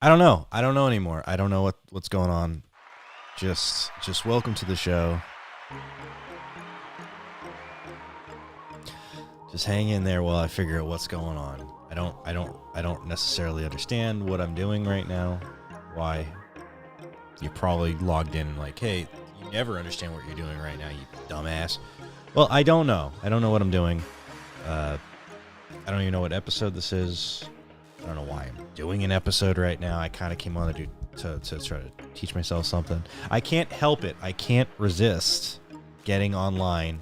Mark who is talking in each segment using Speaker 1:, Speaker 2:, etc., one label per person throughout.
Speaker 1: I don't know. I don't know anymore. I don't know what's going on. Just welcome to the show. Just hang in there while I figure out what's going on. I don't necessarily understand what I'm doing right now. Why? You're probably logged in like, hey, you never understand what you're doing right now, you dumbass. Well, I don't know. I don't know what I'm doing. I don't even know what episode this is. I don't know why I'm doing an episode right now. I kind of came on to try to teach myself something. I can't help it. I can't resist getting online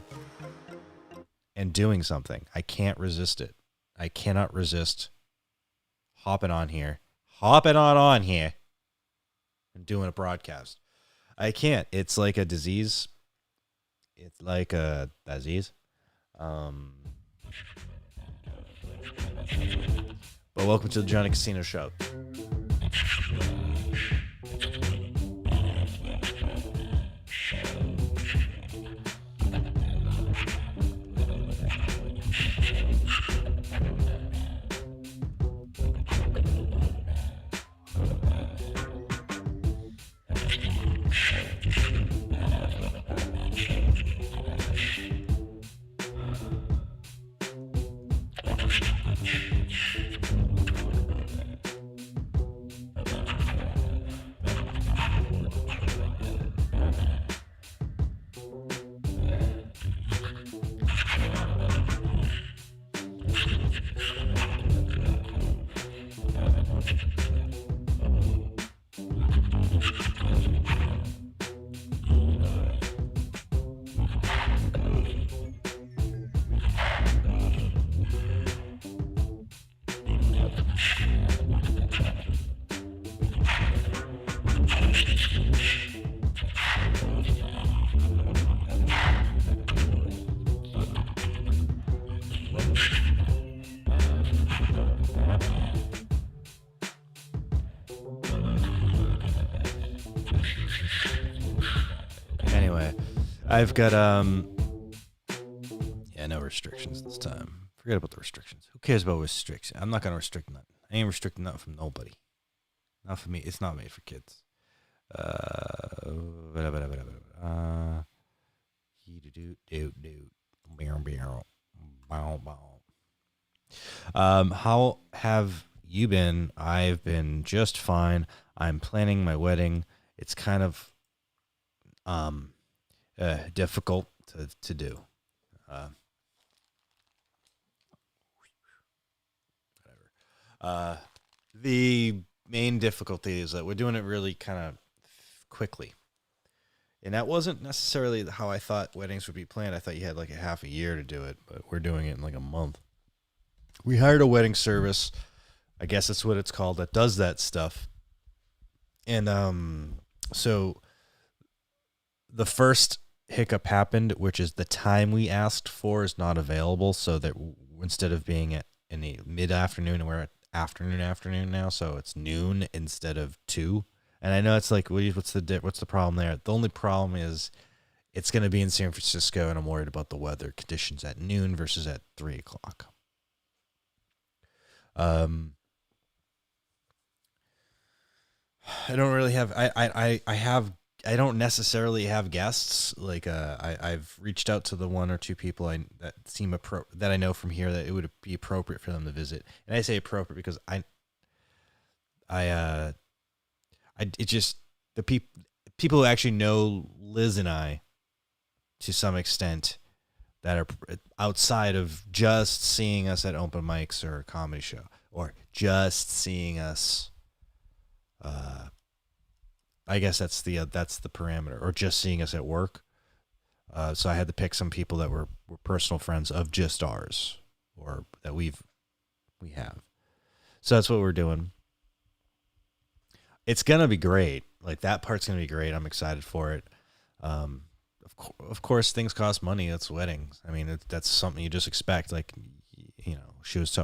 Speaker 1: and doing something. I can't resist it. I cannot resist hopping on here and doing a broadcast. I can't. It's like a disease. It's like a disease. But welcome to the Johnny Casino Show. Anyway, I've got no restrictions this time. Forget about the restrictions. Who cares about restrictions? I'm not gonna restrict nothing. I ain't restricting nothing from nobody. Not for me. It's not made for kids. How have you been? I've been just fine. I'm planning my wedding. It's kind of difficult to do. The main difficulty is that we're doing it really kind of quickly. And that wasn't necessarily how I thought weddings would be planned. I thought you had like a half a year to do it, but we're doing it in like a month. We hired a wedding service, I guess that's what it's called, that does that stuff. And so the first hiccup happened, which is the time we asked for is not available. So that instead of being in the mid-afternoon, and we're at afternoon now, so it's noon instead of 2. And I know it's like, what's the problem there? The only problem is it's going to be in San Francisco, and I'm worried about the weather conditions at noon versus at 3 o'clock. I don't really have. I don't necessarily have guests. Like I've reached out to the one or two people that seem that I know from here that it would be appropriate for them to visit. And I say appropriate because it just the people who actually know Liz and I to some extent that are outside of just seeing us at open mics or a comedy show or just seeing us. I guess that's the parameter, or just seeing us at work. So I had to pick some people that were personal friends of just ours, or that we have. So that's what we're doing. It's gonna be great. Like that part's gonna be great. I'm excited for it. Of course, things cost money. That's weddings. I mean, that's something you just expect. Like, you know,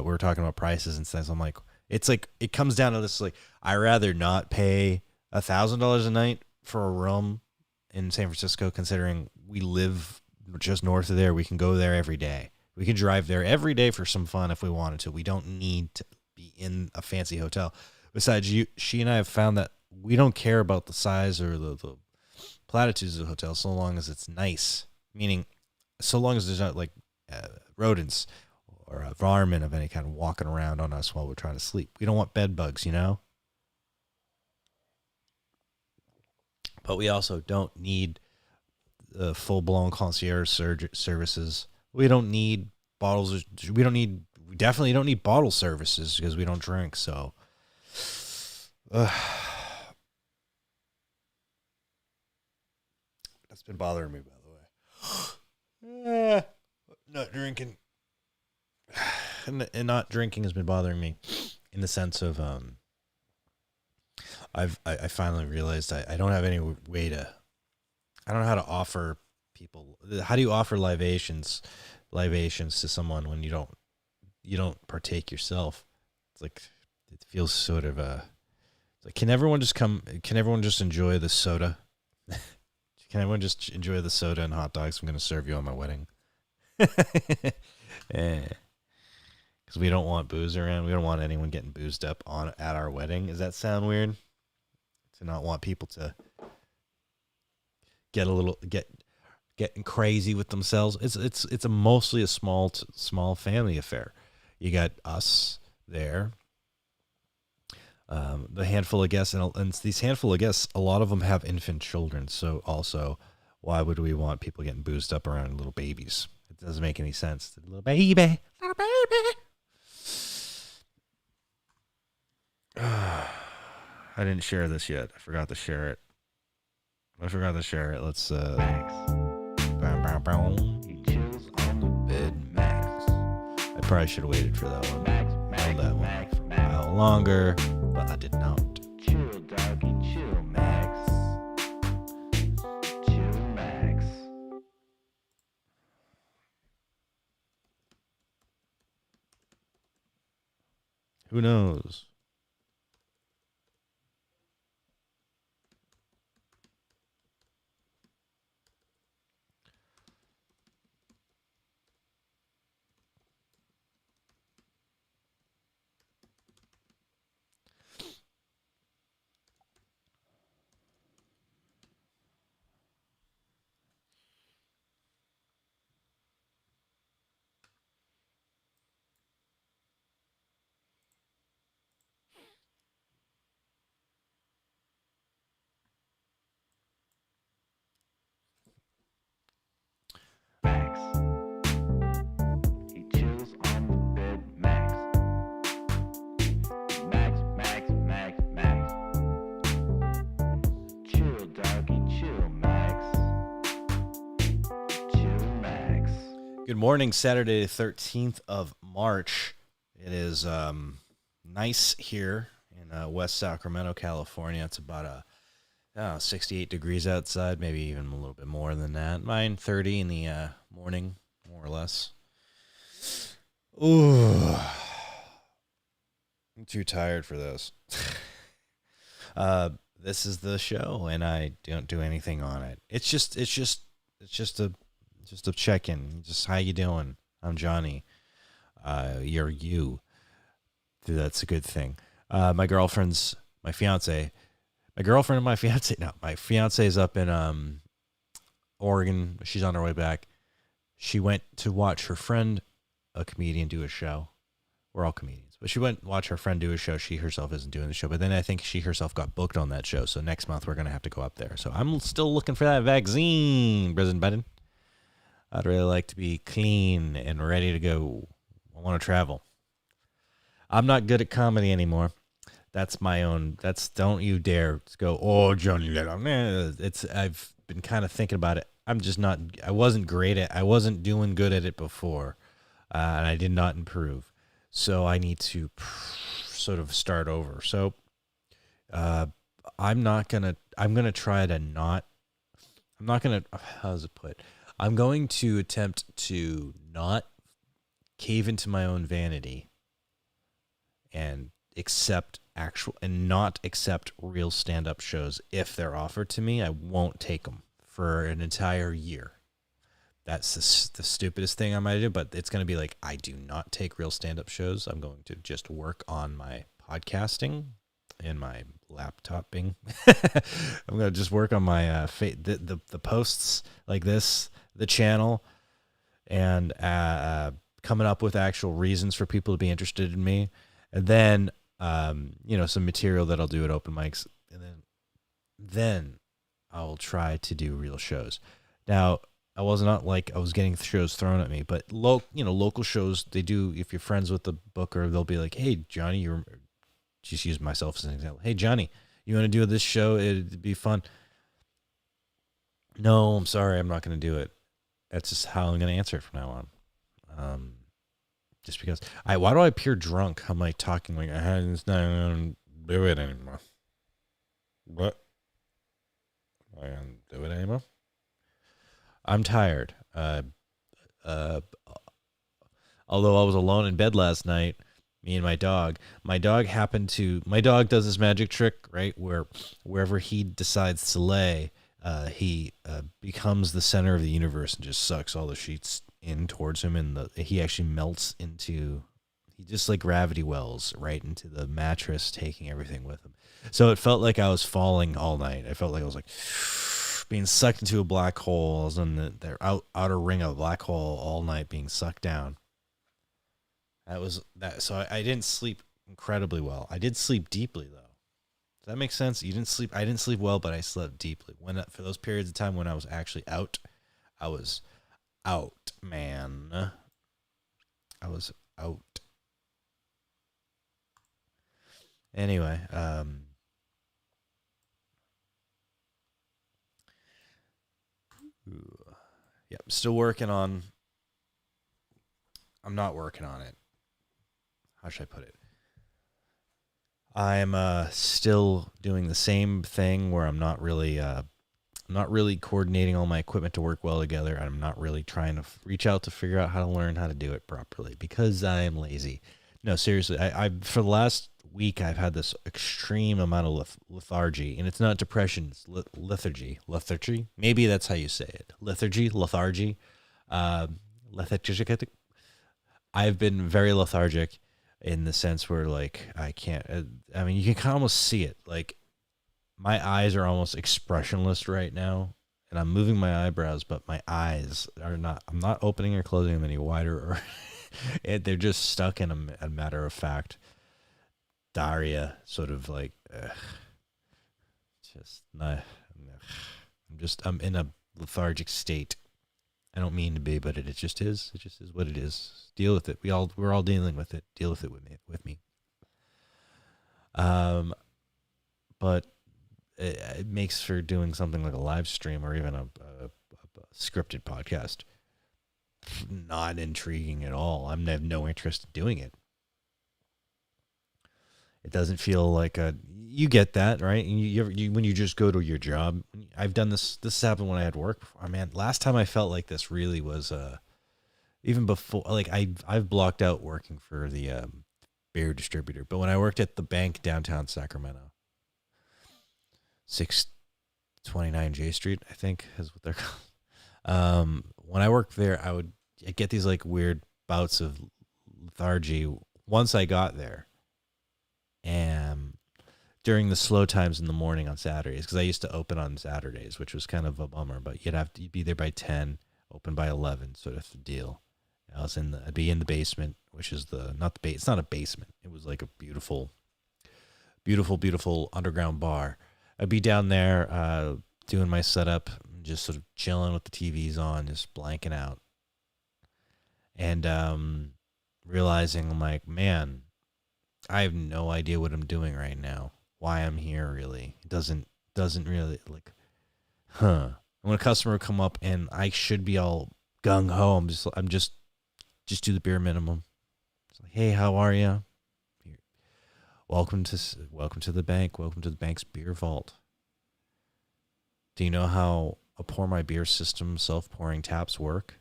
Speaker 1: we were talking about prices and stuff. So I'm like, it's like it comes down to this. Like, I rather not pay $1,000 a night for a room in San Francisco, considering we live just north of there. We can go there every day. We can drive there every day for some fun if we wanted to. We don't need to be in a fancy hotel. Besides, she and I have found that we don't care about the size or the platitudes of the hotel so long as it's nice. Meaning, so long as there's not like rodents or a varmint of any kind walking around on us while we're trying to sleep. We don't want bed bugs, you know? But we also don't need full-blown concierge services. We don't need bottles. We definitely don't need bottle services because we don't drink. So, that's been bothering me, by the way. Not drinking. And not drinking has been bothering me in the sense of I finally realized I don't have any way to, I don't know how to offer people. How do you offer libations to someone when you don't partake yourself? It's like, it feels sort of it's like, can everyone just enjoy the soda? Can everyone just enjoy the soda and hot dogs I'm going to serve you on my wedding? Because we don't want booze around. We don't want anyone getting boozed up at our wedding. Does that sound weird? To not want people to getting crazy with themselves. It's mostly a small family affair. You got us there, the handful of guests, and these handful of guests, a lot of them have infant children. So also, why would we want people getting boozed up around little babies? It doesn't make any sense. Little baby. I didn't share this yet. I forgot to share it. Let's He chills on the bed, Max. I probably should have waited for that one. Held that one for a while longer, but I did not. Chill, doggy, chill, Max. Chill, Max. Who knows? Max. He chills on the bed, Max. Max. Chill, doggy, chill, Max. Chill, Max. Good morning, Saturday, the 13th of March. It is nice here in West Sacramento, California. It's about 68 degrees outside, maybe even a little bit more than that. 9:30 in the morning, more or less. Ooh, I'm too tired for this. This is the show, and I don't do anything on it. It's just a check-in. Just how you doing? I'm Johnny. You're you. That's a good thing. My fiance is up in Oregon. She's on her way back. She went to watch her friend, a comedian, do a show. We're all comedians. But she went to watch her friend do a show. She herself isn't doing the show. But then I think she herself got booked on that show. So next month we're going to have to go up there. So I'm still looking for that vaccine, President Biden. I'd really like to be clean and ready to go. I want to travel. I'm not good at comedy anymore. That's my own. Don't you dare go, oh, Johnny. I've been kind of thinking about it. I'm just not. I wasn't doing good at it before, and I did not improve. So I need to sort of start over. So I'm gonna try to not. I'm not gonna. How does it put? I'm going to attempt to not cave into my own vanity and not accept real stand-up shows. If they're offered to me, I won't take them for an entire year. That's the stupidest thing I might do, but it's going to be like, I do not take real stand-up shows. I'm going to just work on my podcasting in my laptoping. I'm gonna just work on my the posts like this, the channel, and coming up with actual reasons for people to be interested in me, and then some material that I'll do at open mics, and then I'll try to do real shows. Now, I was not like I was getting shows thrown at me, but local shows, they do, if you're friends with the booker, they'll be like, hey, Johnny, just use myself as an example. Hey, Johnny, you want to do this show? It'd be fun. No, I'm sorry, I'm not going to do it. That's just how I'm going to answer it from now on. Just because why do I appear drunk? I'm like talking like I don't do it anymore. What? I don't do it anymore. I'm tired. Although I was alone in bed last night, me and my dog. My dog does this magic trick, right? Where wherever he decides to lay, he becomes the center of the universe and just sucks all the sheets in towards him, and he actually melts into. He just like gravity wells right into the mattress, taking everything with him. So it felt like I was falling all night. I felt like I was like being sucked into a black hole. I was in the outer ring of a black hole all night, being sucked down. That was that. So I didn't sleep incredibly well. I did sleep deeply though. Does that make sense? You didn't sleep. I didn't sleep well, but I slept deeply. For those periods of time when I was actually out, I was out, man. I was out. Anyway, yep, still working on. I'm not working on it. How should I put it? I'm still doing the same thing where I'm not really coordinating all my equipment to work well together. I'm not really trying to reach out to figure out how to learn how to do it properly because I am lazy. No, seriously, I for the last week I've had this extreme amount of lethargy, and it's not depression, it's lethargy. Maybe that's how you say it. Lethargy. Lethargic. I've been very lethargic in the sense where like I can't. I mean, you can almost see it. Like my eyes are almost expressionless right now, and I'm moving my eyebrows, but my eyes are not. I'm not opening or closing them any wider, or they're just stuck in a matter of fact diarrhea, sort of like just not. I'm in a lethargic state. I don't mean to be, but it just is. It just is what it is. Deal with it. We're all dealing with it. Deal with it with me. But it makes for doing something like a live stream or even a scripted podcast not intriguing at all. I have no interest in doing it. It doesn't feel like you get that, right? You when you just go to your job. I've done this. This happened when I had work before. Man, last time I felt like this really was even before. Like I've blocked out working for the beer distributor, but when I worked at the bank downtown Sacramento, 629 J Street, I think is what they're called. When I worked there, I'd get these like weird bouts of lethargy once I got there. And during the slow times in the morning on Saturdays, because I used to open on Saturdays, which was kind of a bummer, but you'd be there by 10, open by 11, sort of the deal. I'd be in the basement, which is it's not a basement. It was like a beautiful, beautiful, beautiful underground bar. I'd be down there doing my setup, just sort of chilling with the TVs on, just blanking out. And realizing I'm like, man, I have no idea what I'm doing right now. Why I'm here, really. It doesn't really like, when a customer would come up and I should be all gung ho, I'm just do the bare minimum. It's like, hey, how are you? Welcome to the bank. Welcome to the bank's beer vault. Do you know how a pour my beer system self-pouring taps work?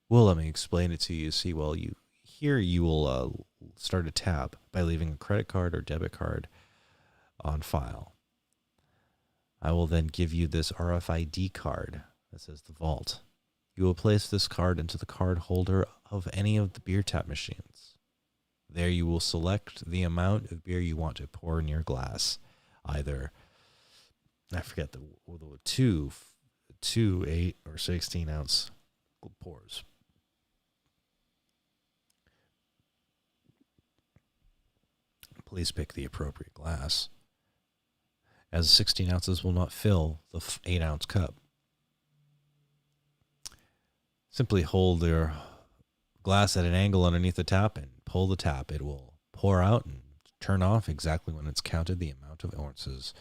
Speaker 1: Well, let me explain it to you. See, well, you will start a tap by leaving a credit card or debit card on file. I will then give you this RFID card that says the vault. You will place this card into the card holder of any of the beer tap machines. There you will select the amount of beer you want to pour in your glass. Either, I forget the 2, 8, or 16 ounce pours. Please pick the appropriate glass, as 16 ounces will not fill the 8 ounce cup. Simply hold your glass at an angle underneath the tap and pull the tap. It will pour out and turn off exactly when it's counted the amount of ounces.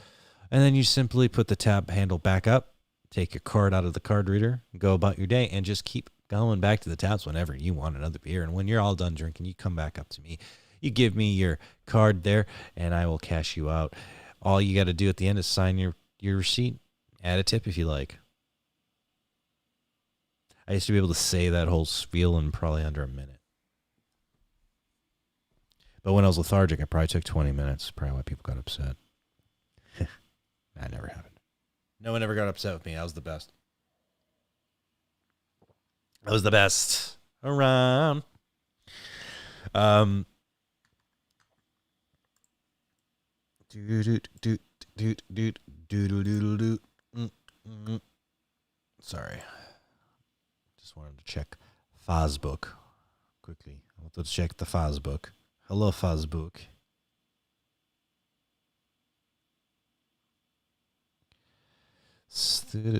Speaker 1: And then you simply put the tap handle back up, take your card out of the card reader, go about your day, and just keep going back to the taps whenever you want another beer. And when you're all done drinking, you come back up to me. You give me your card there, and I will cash you out. All you got to do at the end is sign your receipt, add a tip if you like. I used to be able to say that whole spiel in probably under a minute. But when I was lethargic, I probably took 20 minutes. Probably why people got upset. That never happened. No one ever got upset with me. I was the best. I was the best around. Sorry. Just wanted to check Facebook quickly. Let's check the Facebook. Hello, Facebook. Dude.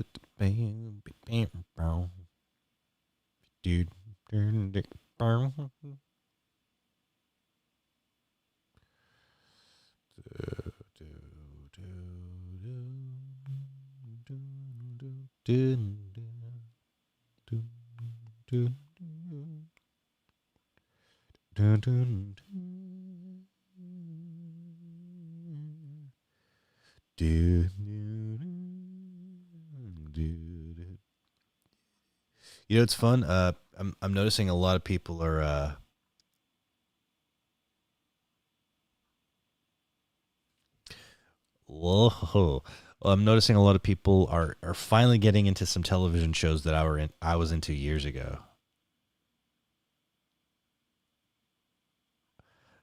Speaker 1: You know, it's fun. I'm noticing a lot of people are whoa. I'm noticing a lot of people are finally getting into some television shows that I was into years ago.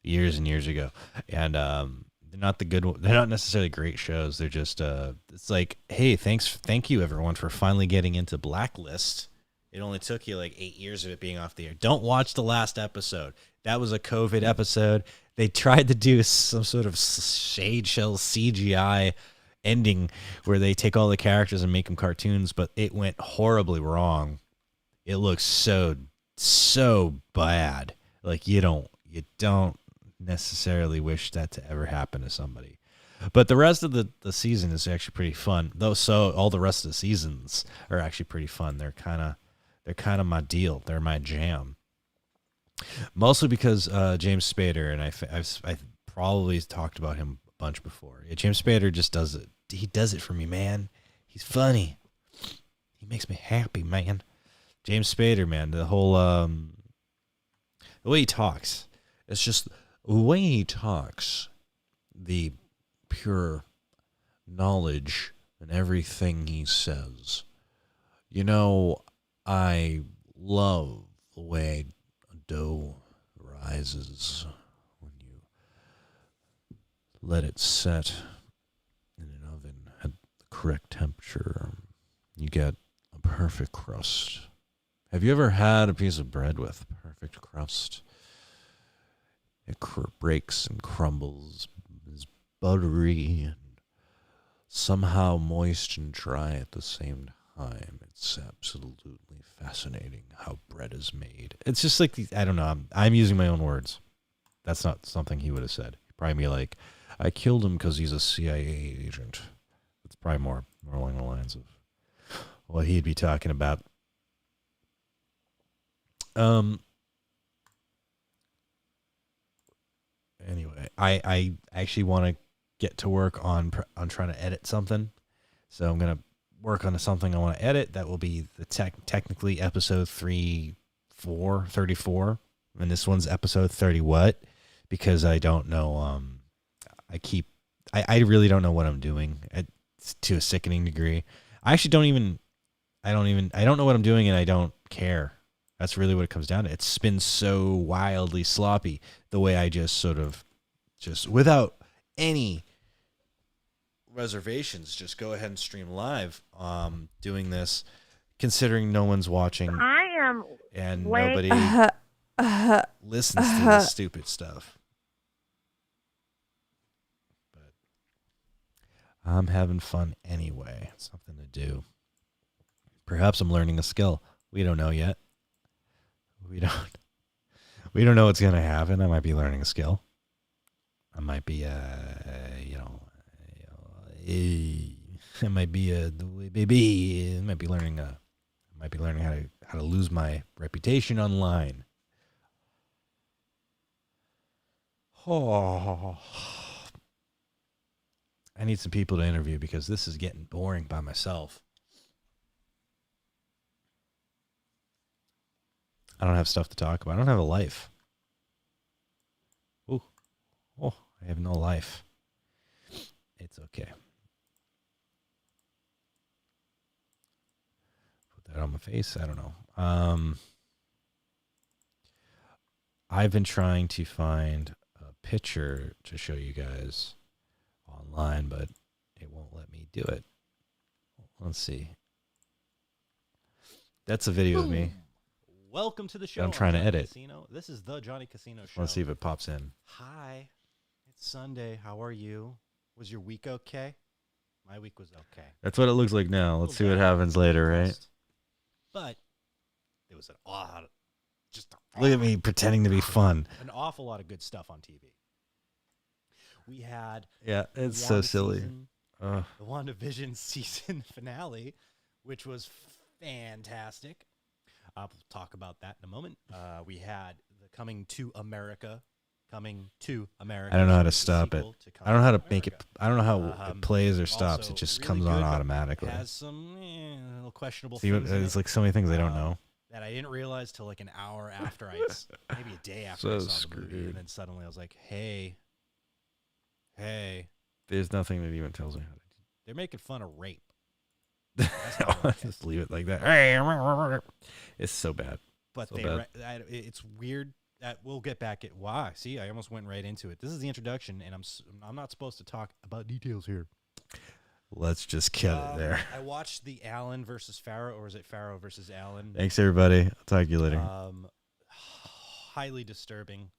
Speaker 1: Years and years ago. And they're not the good one. They're not necessarily great shows. They're just it's like, hey, thank you everyone for finally getting into Blacklist. It only took you like 8 years of it being off the air. Don't watch the last episode. That was a COVID episode. They tried to do some sort of shade shell CGI ending where they take all the characters and make them cartoons, but it went horribly wrong. It looks so bad. Like you don't necessarily wish that to ever happen to somebody. But the rest of the season is actually pretty fun. Though so all the rest of the seasons are actually pretty fun. They're kind of my deal. They're my jam. Mostly because James Spader, and I've probably talked about him a bunch before. Yeah, James Spader just does it. He does it for me, man. He's funny. He makes me happy, man. James Spader, man. The whole the way he talks. It's just the way he talks. The pure knowledge in everything he says. You know, I love the way dough rises when you let it set in an oven at the correct temperature. You get a perfect crust. Have you ever had a piece of bread with perfect crust? It breaks and crumbles, is buttery and somehow moist and dry at the same time. It's absolutely fascinating how bread is made. It's just like, I don't know, I'm using my own words. That's not something he would have said. He'd probably be like, I killed him because he's a CIA agent. It's probably more along the lines of what he'd be talking about. Anyway, I actually want to get to work on trying to edit something. So I'm going to work on something I want to edit. That will be the technically episode 34. And this one's episode 30 what? Because I don't know. I really don't know what I'm doing to a sickening degree. I actually don't know what I'm doing, and I don't care. That's really what it comes down to. It's been so wildly sloppy the way I just sort of just without any reservations just go ahead and stream live doing this, considering no one's watching and nobody listens to this stupid stuff. But I'm having fun anyway. Something to do. Perhaps I'm learning a skill. We don't know yet. We don't know what's going to happen. I might be learning a skill. I might be I might be baby. I might be learning how to lose my reputation online. Oh, I need some people to interview because this is getting boring by myself. I don't have stuff to talk about. I don't have a life. Ooh. Oh, I have no life. It's okay. Put that on my face. I don't know. I've been trying to find a picture to show you guys online, but it won't let me do it. Let's see. That's a video of me.
Speaker 2: Welcome to the show.
Speaker 1: I'm trying to edit.
Speaker 2: Casino. This is the Johnny Casino Show.
Speaker 1: Let's see if it pops in.
Speaker 2: Hi. It's Sunday. How are you? Was your week okay? My week was okay.
Speaker 1: That's what it looks like now. Let's see what happens later, right?
Speaker 2: But it was
Speaker 1: Look at me pretending to be fun.
Speaker 2: An awful lot of good stuff on TV. We had
Speaker 1: it's so silly.
Speaker 2: The WandaVision season finale, which was fantastic. We'll talk about that in a moment. We had the Coming to America. I don't know
Speaker 1: how to stop it. I don't know how to make it. I don't know how it plays or stops. It just
Speaker 2: really
Speaker 1: comes on automatically.
Speaker 2: It has some little questionable
Speaker 1: See,
Speaker 2: things.
Speaker 1: it's like so many things I don't know.
Speaker 2: That I didn't realize till like an hour after maybe a day after I saw the movie, and then suddenly I was like, hey.
Speaker 1: There's nothing that even tells me how to do.
Speaker 2: They're making fun of rape.
Speaker 1: Just leave it like that. It's so bad.
Speaker 2: But
Speaker 1: so
Speaker 2: it's weird that we'll get back at why. See, I almost went right into it. This is the introduction, and I'm not supposed to talk about details here.
Speaker 1: Let's just cut it there.
Speaker 2: I watched the Allen versus Farrow, or is it Farrow versus Allen?
Speaker 1: Thanks, everybody. I'll talk to you later.
Speaker 2: Highly disturbing.